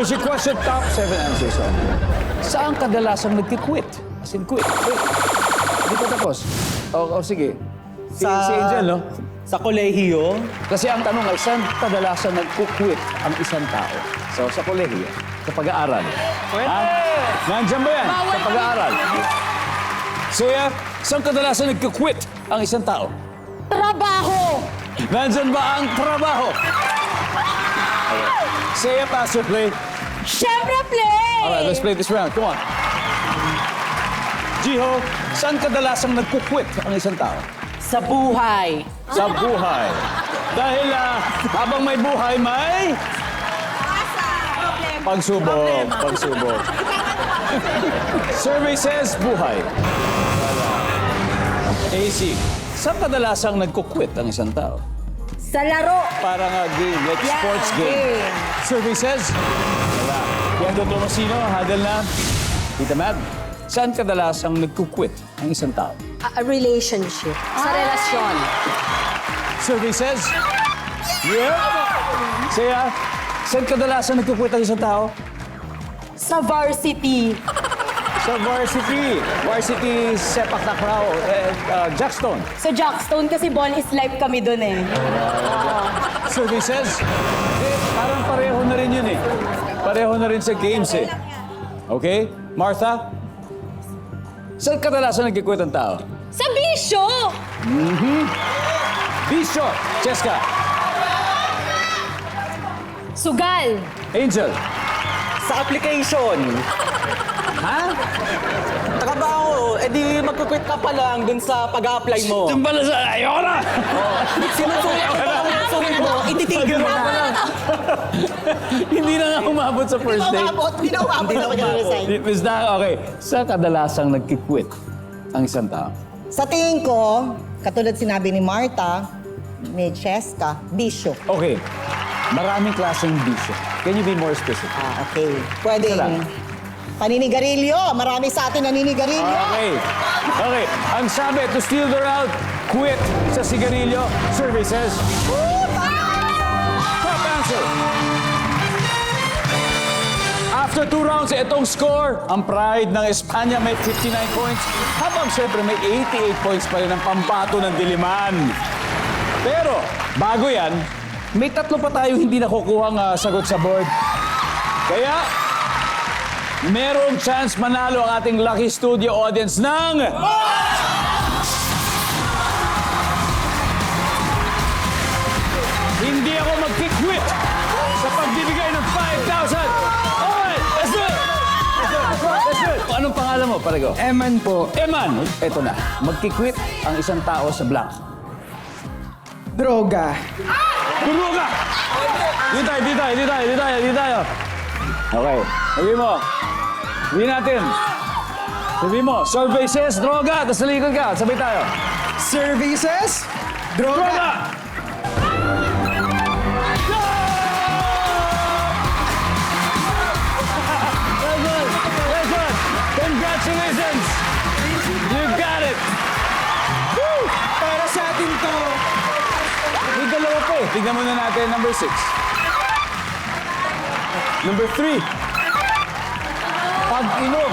Here's your question, top 7 answers only. Saan kadalasang nagki-quit? As in quit. Wait. Hindi pa tapos. O sige. Si Angel, no? Sa kolehiyo, Kasi ang tanong ay, saan kadalasan nagkukwit ang isang tao? So, sa kolehiyo, sa pag-aaral. Pwede! Nandiyan ba yan? Sa pag-aaral. Suya, saan kadalasan nagkukwit ang isang tao? Trabaho! Nandiyan ba ang trabaho? Suya, pass or play? Siyempre, play! Alright, let's play this round. Come on. Jiho, saan kadalasang nagkukwit ang isang tao? Sa buhay. Sa buhay. Dahil habang may buhay, may... Pagsubok. Pagsubok. Survey says buhay. AC, saan kadalasang nagkukwit ang isang tao? Sa laro. Parang game, like sports game. Survey says, wala. Yan Tomasino, hadal na. Tita Mab, saan kadalasang nagkukwit ang isang tao? A relationship. Sa relasyon. Survey says, yeah. Saya, saan kadalasan nagkukwit ang isang tao? Sa varsity. Sa varsity. Varsity sepak takraw. Jackstone. Sa Jackstone kasi ball is life kami dun eh. Survey says, parang pareho na rin yun eh. Pareho na rin sa games eh. Okay? Martha? Saan kadalasan nagkukwit ang tao? Sa bisyo! Bisyo. Cheska. Sugal. Angel. sa application. Ha? Trabaho, edi magkukwit ka pa lang dun sa pag-a-apply mo. Yung pala sa... Ayoko na! Sinusulit ka pa lang yung sulit mo, ititigil mo na. Hindi na nga umabot sa first date. Hindi na umabot. Miss Dang, okay. Sa kadalasang nagkikwit ang isang tao? Sa tingin ko, katulad sinabi ni Marta, ni Cheska, bisyo. Okay. Maraming klaseng bisyo. Can you be more specific? Okay. Pwede. Isa lang. Paninigarilyo. Marami sa atin naninigarilyo. Okay. Okay. Ang sabi, to steal the round, quit sa sigarilyo. Survey says... Top answer. After 2 rounds, itong score, ang pride ng Espanya may 59 points, habang syempre may 88 points pa rin ang pambato ng Diliman. Pero, bago yan, may 3 pa tayo hindi nakukuhang sagot sa board. Kaya, merong chance manalo ang ating Lucky Studio audience ng... Hindi ako mag-quit sa pagbibigay ng 5,000! Alright, let's do it! Let's do it! Anong pangalan mo, Parego? Eman po. Eman! Eto na, mag-quit ang isang tao sa blank. Droga. Turo ka! Di tayo. Okay, sabi mo. Sabi natin. Sabi mo, survey says, droga, tapos nalikod ka. Sabay tayo. Services. Droga! Droga. Well done! Congratulations! You got it! Woo! Para sa atin to. May dalawa pa eh. Tignan muna natin number 6. Number 3. Pag-inom.